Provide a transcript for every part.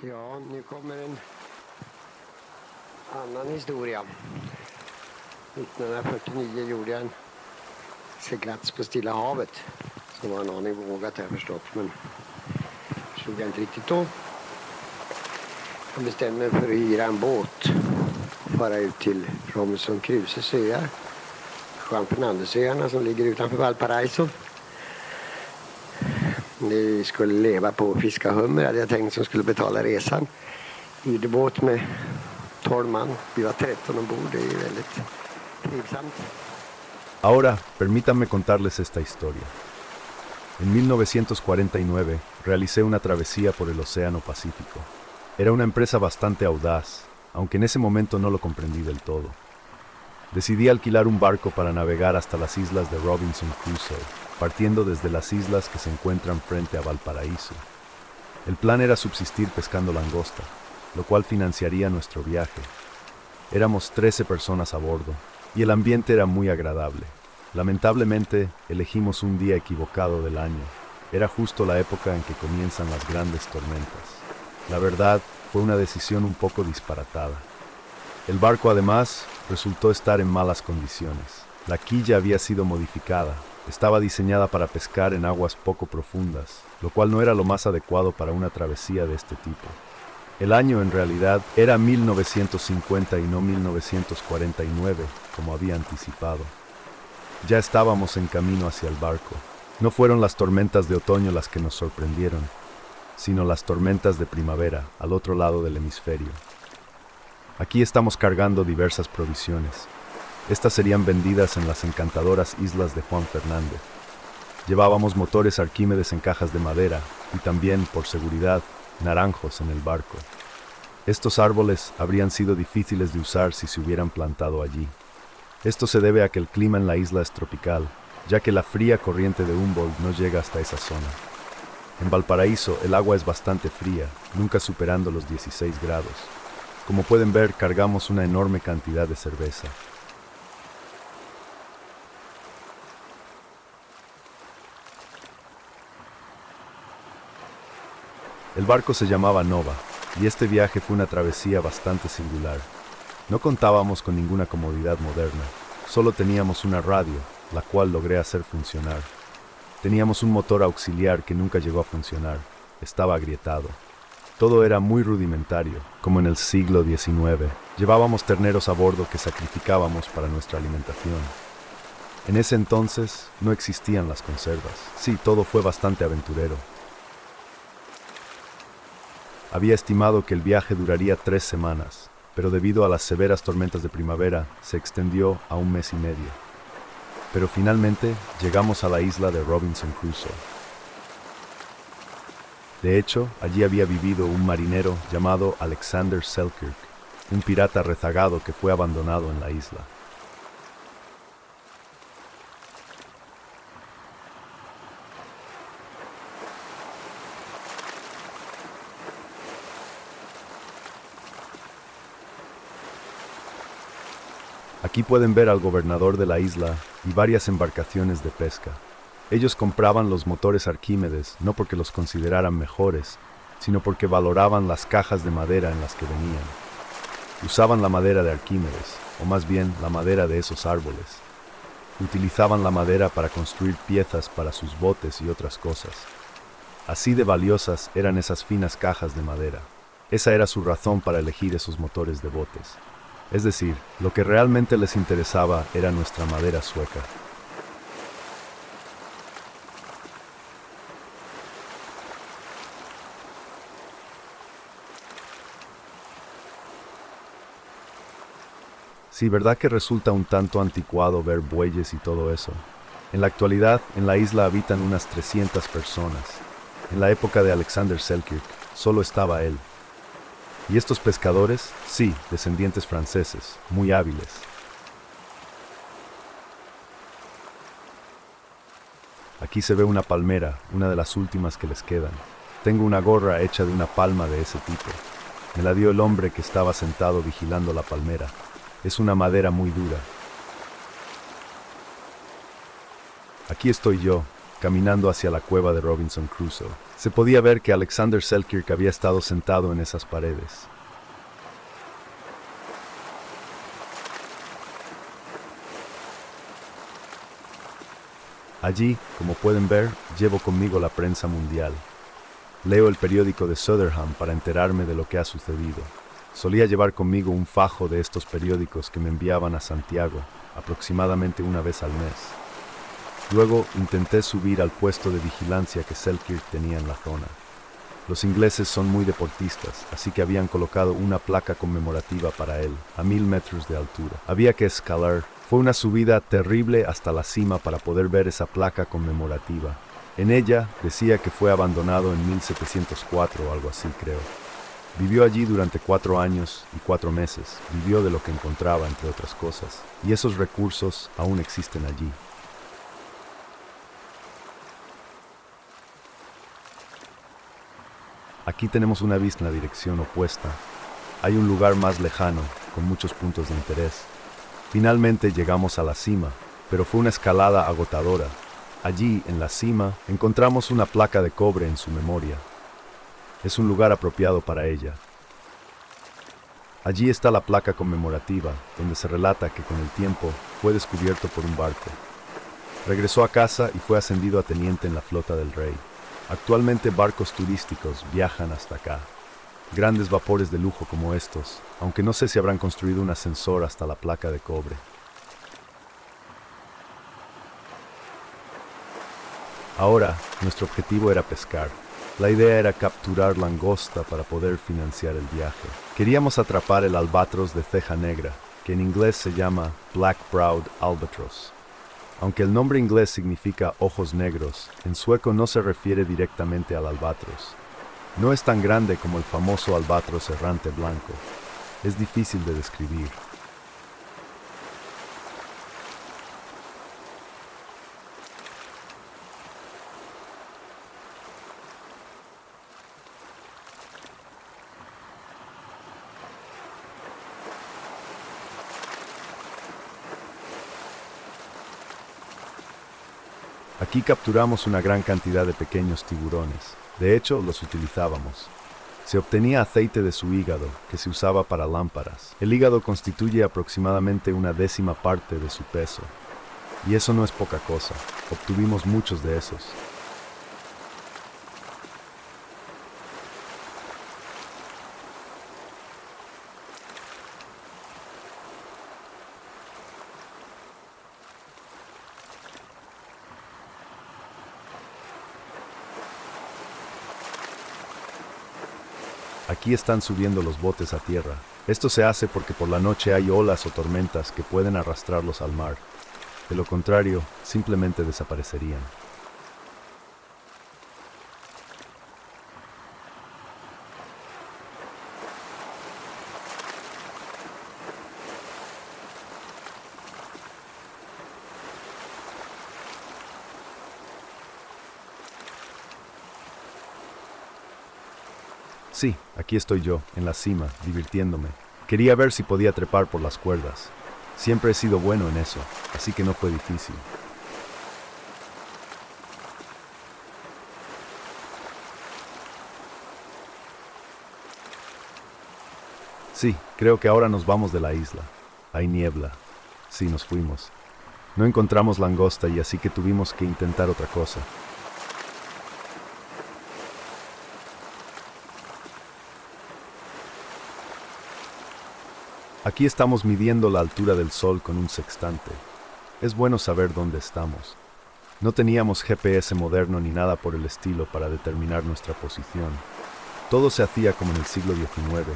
Ja, nu kommer en annan historia. 1949 gjorde jag en seglats på Stilla havet. Som var en aning vågat har jag förstått, men förstod jag inte riktigt då. Jag bestämde mig för att hyra en båt och fara ut till Robinson Crusoes öar. Juan Fernandez-öarna som ligger utanför Valparaiso. Vi skulle leva på att fiska hummer, hade jag tänkt, som skulle betala resan. Hyrde båt med 12 man. Vi var 13 ombord, det är ju väldigt trivsamt. Ahora, permítanme contarles esta historia. En 1949 realicé una travesía por el Océano Pacífico. Era una empresa bastante audaz, aunque en ese momento no lo comprendí del todo. Decidí alquilar un barco para navegar hasta las islas de Robinson Crusoe, partiendo desde las islas que se encuentran frente a Valparaíso. El plan era subsistir pescando langosta, lo cual financiaría nuestro viaje. Éramos 13 personas a bordo, y el ambiente era muy agradable. Lamentablemente, elegimos un día equivocado del año. Era justo la época en que comienzan las grandes tormentas. La verdad, fue una decisión un poco disparatada. El barco, además, resultó estar en malas condiciones. La quilla había sido modificada. Estaba diseñada para pescar en aguas poco profundas, lo cual no era lo más adecuado para una travesía de este tipo. El año, en realidad, era 1950 y no 1949, como había anticipado. Ya estábamos en camino hacia el barco. No fueron las tormentas de otoño las que nos sorprendieron, sino las tormentas de primavera, al otro lado del hemisferio. Aquí estamos cargando diversas provisiones. Estas serían vendidas en las encantadoras islas de Juan Fernández. Llevábamos motores Arquímedes en cajas de madera y también, por seguridad, naranjos en el barco. Estos árboles habrían sido difíciles de usar si se hubieran plantado allí. Esto se debe a que el clima en la isla es tropical, ya que la fría corriente de Humboldt no llega hasta esa zona. En Valparaíso el agua es bastante fría, nunca superando los 16 grados. Como pueden ver, cargamos una enorme cantidad de cerveza. El barco se llamaba Nova, y este viaje fue una travesía bastante singular. No contábamos con ninguna comodidad moderna, solo teníamos una radio, la cual logré hacer funcionar. Teníamos un motor auxiliar que nunca llegó a funcionar, estaba agrietado. Todo era muy rudimentario, como en el siglo XIX. Llevábamos terneros a bordo que sacrificábamos para nuestra alimentación. En ese entonces no existían las conservas. Sí, todo fue bastante aventurero. Había estimado que el viaje duraría 3 semanas, pero debido a las severas tormentas de primavera, se extendió a 1 mes y medio. Pero finalmente llegamos a la isla de Robinson Crusoe. De hecho, allí había vivido un marinero llamado Alexander Selkirk, un pirata rezagado que fue abandonado en la isla. Aquí pueden ver al gobernador de la isla y varias embarcaciones de pesca. Ellos compraban los motores Arquímedes no porque los consideraran mejores, sino porque valoraban las cajas de madera en las que venían. Usaban la madera de Arquímedes, o más bien la madera de esos árboles. Utilizaban la madera para construir piezas para sus botes y otras cosas. Así de valiosas eran esas finas cajas de madera. Esa era su razón para elegir esos motores de botes. Es decir, lo que realmente les interesaba era nuestra madera sueca. Sí, ¿verdad que resulta un tanto anticuado ver bueyes y todo eso? En la actualidad, en la isla habitan unas 300 personas. En la época de Alexander Selkirk, solo estaba él. Y estos pescadores, sí, descendientes franceses, muy hábiles. Aquí se ve una palmera, una de las últimas que les quedan. Tengo una gorra hecha de una palma de ese tipo. Me la dio el hombre que estaba sentado vigilando la palmera. Es una madera muy dura. Aquí estoy yo, caminando hacia la cueva de Robinson Crusoe. Se podía ver que Alexander Selkirk había estado sentado en esas paredes. Allí, como pueden ver, llevo conmigo la prensa mundial. Leo el periódico de Sotherham para enterarme de lo que ha sucedido. Solía llevar conmigo un fajo de estos periódicos que me enviaban a Santiago, aproximadamente una vez al mes. Luego intenté subir al puesto de vigilancia que Selkirk tenía en la zona. Los ingleses son muy deportistas, así que habían colocado una placa conmemorativa para él, a 1000 metros de altura. Había que escalar. Fue una subida terrible hasta la cima para poder ver esa placa conmemorativa. En ella decía que fue abandonado en 1704 o algo así, creo. Vivió allí durante 4 años y 4 meses. Vivió de lo que encontraba, entre otras cosas. Y esos recursos aún existen allí. Aquí tenemos una vista en la dirección opuesta. Hay un lugar más lejano, con muchos puntos de interés. Finalmente llegamos a la cima, pero fue una escalada agotadora. Allí, en la cima, encontramos una placa de cobre en su memoria. Es un lugar apropiado para ella. Allí está la placa conmemorativa, donde se relata que con el tiempo fue descubierto por un barco. Regresó a casa y fue ascendido a teniente en la flota del rey. Actualmente barcos turísticos viajan hasta acá. Grandes vapores de lujo como estos, aunque no sé si habrán construido un ascensor hasta la placa de cobre. Ahora, nuestro objetivo era pescar. La idea era capturar langosta para poder financiar el viaje. Queríamos atrapar el albatros de ceja negra, que en inglés se llama Black-browed albatross. Aunque el nombre inglés significa ojos negros, en sueco no se refiere directamente al albatros. No es tan grande como el famoso albatros errante blanco. Es difícil de describir. Aquí capturamos una gran cantidad de pequeños tiburones. De hecho, los utilizábamos. Se obtenía aceite de su hígado, que se usaba para lámparas. El hígado constituye aproximadamente 1/10 parte de su peso. Y eso no es poca cosa. Obtuvimos muchos de esos. Aquí están subiendo los botes a tierra. Esto se hace porque por la noche hay olas o tormentas que pueden arrastrarlos al mar. De lo contrario, simplemente desaparecerían. Sí, aquí estoy yo, en la cima, divirtiéndome. Quería ver si podía trepar por las cuerdas. Siempre he sido bueno en eso, así que no fue difícil. Sí, creo que ahora nos vamos de la isla. Hay niebla. Sí, nos fuimos. No encontramos langosta y así que tuvimos que intentar otra cosa. Aquí estamos midiendo la altura del sol con un sextante. Es bueno saber dónde estamos. No teníamos GPS moderno ni nada por el estilo para determinar nuestra posición. Todo se hacía como en el siglo XIX.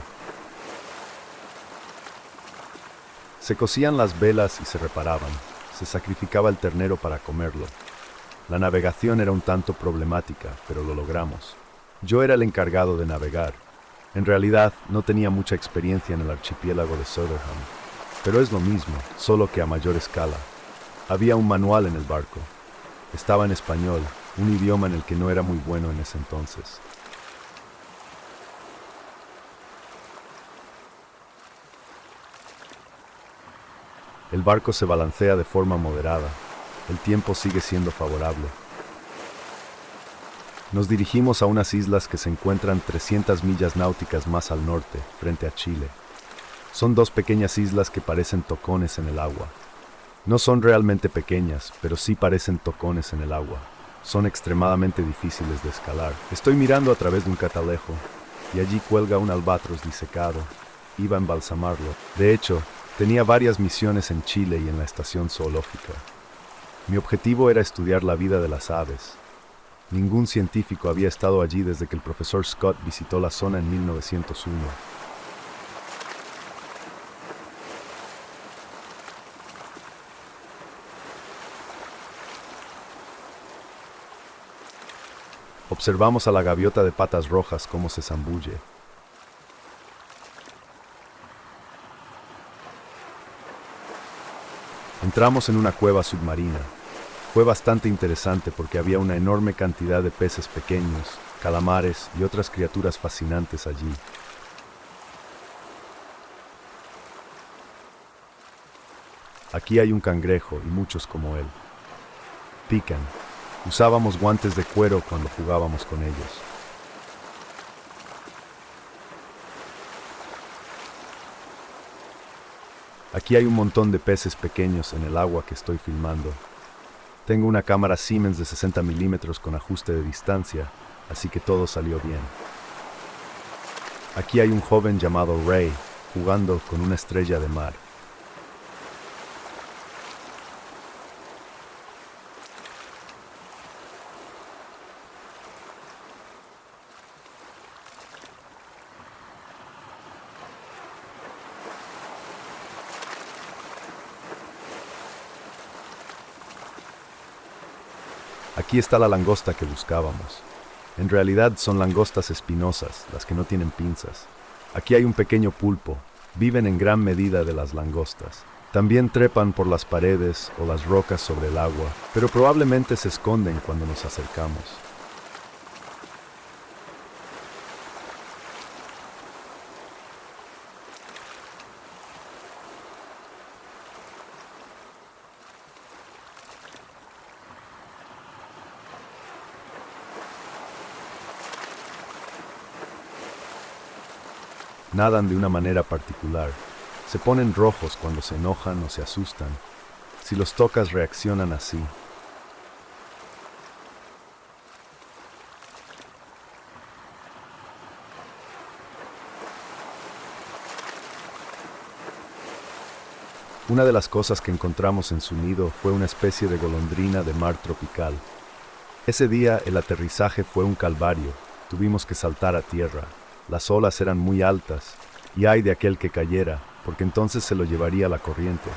Se cosían las velas y se reparaban. Se sacrificaba el ternero para comerlo. La navegación era un tanto problemática, pero lo logramos. Yo era el encargado de navegar. En realidad, no tenía mucha experiencia en el archipiélago de Sotherham, pero es lo mismo, solo que a mayor escala. Había un manual en el barco. Estaba en español, un idioma en el que no era muy bueno en ese entonces. El barco se balancea de forma moderada. El tiempo sigue siendo favorable. Nos dirigimos a unas islas que se encuentran 300 millas náuticas más al norte, frente a Chile. Son dos pequeñas islas que parecen tocones en el agua. No son realmente pequeñas, pero sí parecen tocones en el agua. Son extremadamente difíciles de escalar. Estoy mirando a través de un catalejo, y allí cuelga un albatros disecado. Iba a embalsamarlo. De hecho, tenía varias misiones en Chile y en la estación zoológica. Mi objetivo era estudiar la vida de las aves. Ningún científico había estado allí desde que el profesor Scott visitó la zona en 1901. Observamos a la gaviota de patas rojas cómo se zambulle. Entramos en una cueva submarina. Fue bastante interesante porque había una enorme cantidad de peces pequeños, calamares y otras criaturas fascinantes allí. Aquí hay un cangrejo y muchos como él. Pican. Usábamos guantes de cuero cuando jugábamos con ellos. Aquí hay un montón de peces pequeños en el agua que estoy filmando. Tengo una cámara Siemens de 60 milímetros con ajuste de distancia, así que todo salió bien. Aquí hay un joven llamado Ray, jugando con una estrella de mar. Aquí está la langosta que buscábamos. En realidad son langostas espinosas, las que no tienen pinzas. Aquí hay un pequeño pulpo. Viven en gran medida de las langostas. También trepan por las paredes o las rocas sobre el agua, pero probablemente se esconden cuando nos acercamos. Nadan de una manera particular. Se ponen rojos cuando se enojan o se asustan. Si los tocas reaccionan así. Una de las cosas que encontramos en su nido fue una especie de golondrina de mar tropical. Ese día el aterrizaje fue un calvario. Tuvimos que saltar a tierra. Las olas eran muy altas, y ay de aquel que cayera, porque entonces se lo llevaría la corriente.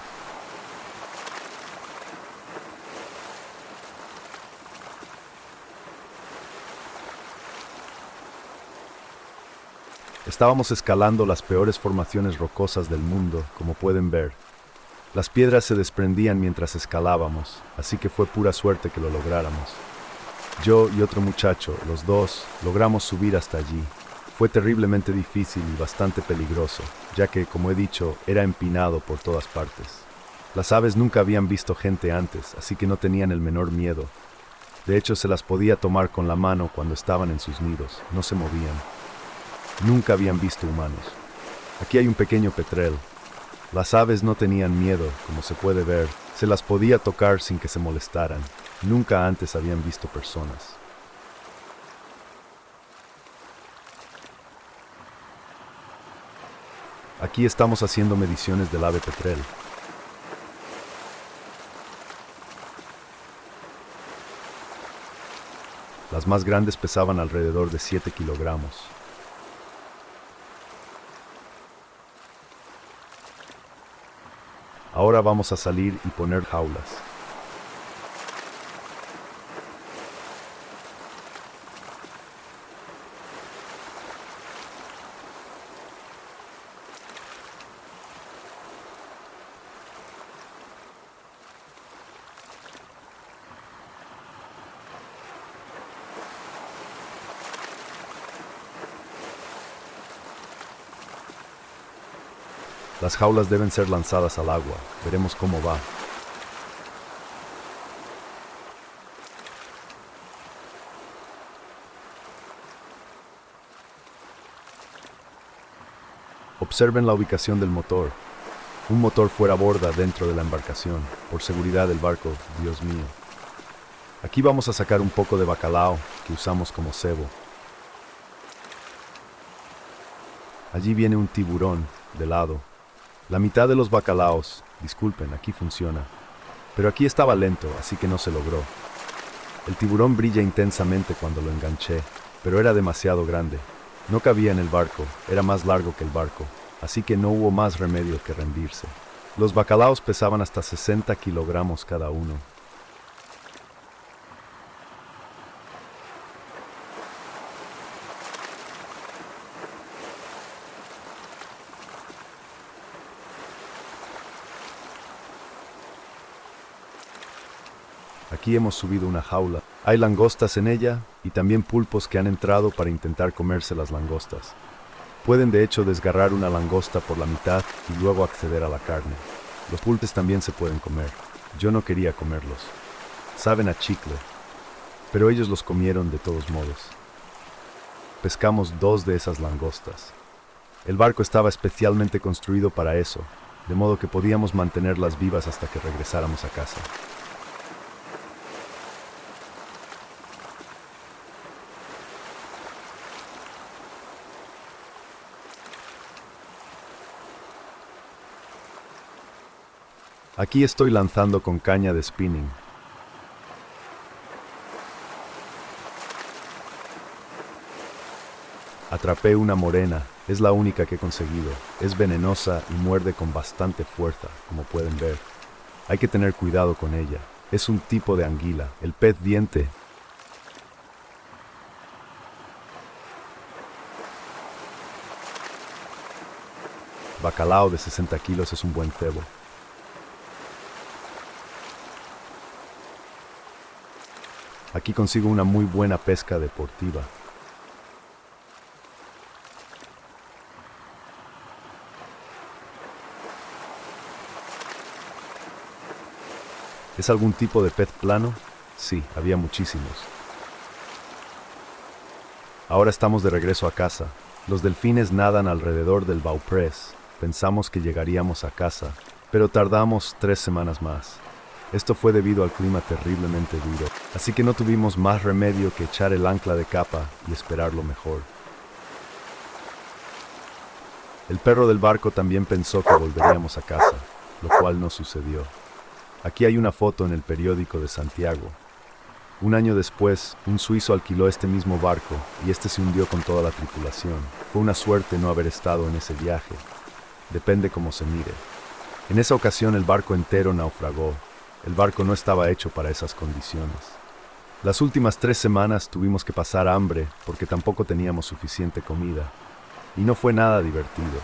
Estábamos escalando las peores formaciones rocosas del mundo, como pueden ver. Las piedras se desprendían mientras escalábamos, así que fue pura suerte que lo lográramos. Yo y otro muchacho, los dos, logramos subir hasta allí. Fue terriblemente difícil y bastante peligroso, ya que, como he dicho, era empinado por todas partes. Las aves nunca habían visto gente antes, así que no tenían el menor miedo. De hecho, se las podía tomar con la mano cuando estaban en sus nidos, no se movían. Nunca habían visto humanos. Aquí hay un pequeño petrel. Las aves no tenían miedo, como se puede ver. Se las podía tocar sin que se molestaran. Nunca antes habían visto personas. Aquí estamos haciendo mediciones del ave petrel. Las más grandes pesaban alrededor de 7 kilogramos. Ahora vamos a salir y poner jaulas. Las jaulas deben ser lanzadas al agua. Veremos cómo va. Observen la ubicación del motor. Un motor fuera borda dentro de la embarcación, por seguridad del barco, Dios mío. Aquí vamos a sacar un poco de bacalao que usamos como cebo. Allí viene un tiburón, de lado. La mitad de los bacalaos, disculpen, aquí funciona. Pero aquí estaba lento, así que no se logró. El tiburón brilla intensamente cuando lo enganché, pero era demasiado grande. No cabía en el barco, era más largo que el barco, así que no hubo más remedio que rendirse. Los bacalaos pesaban hasta 60 kilogramos cada uno. Aquí hemos subido una jaula. Hay langostas en ella y también pulpos que han entrado para intentar comerse las langostas. Pueden de hecho desgarrar una langosta por la mitad y luego acceder a la carne. Los pulpos también se pueden comer. Yo no quería comerlos. Saben a chicle, pero ellos los comieron de todos modos. Pescamos 2 de esas langostas. El barco estaba especialmente construido para eso, de modo que podíamos mantenerlas vivas hasta que regresáramos a casa. Aquí estoy lanzando con caña de spinning. Atrapé una morena, es la única que he conseguido. Es venenosa y muerde con bastante fuerza, como pueden ver. Hay que tener cuidado con ella. Es un tipo de anguila, el pez diente. Bacalao de 60 kilos es un buen cebo. Aquí consigo una muy buena pesca deportiva. ¿Es algún tipo de pez plano? Sí, había muchísimos. Ahora estamos de regreso a casa. Los delfines nadan alrededor del Bauprés. Pensamos que llegaríamos a casa, pero tardamos 3 semanas más. Esto fue debido al clima terriblemente duro, así que no tuvimos más remedio que echar el ancla de capa y esperar lo mejor. El perro del barco también pensó que volveríamos a casa, lo cual no sucedió. Aquí hay una foto en el periódico de Santiago. Un año después, un suizo alquiló este mismo barco y este se hundió con toda la tripulación. Fue una suerte no haber estado en ese viaje. Depende cómo se mire. En esa ocasión el barco entero naufragó. El barco no estaba hecho para esas condiciones. Las últimas 3 semanas tuvimos que pasar hambre porque tampoco teníamos suficiente comida. Y no fue nada divertido.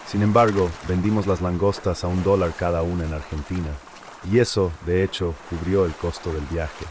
Sin embargo, vendimos las langostas a $1 cada una en Argentina. Y eso, de hecho, cubrió el costo del viaje.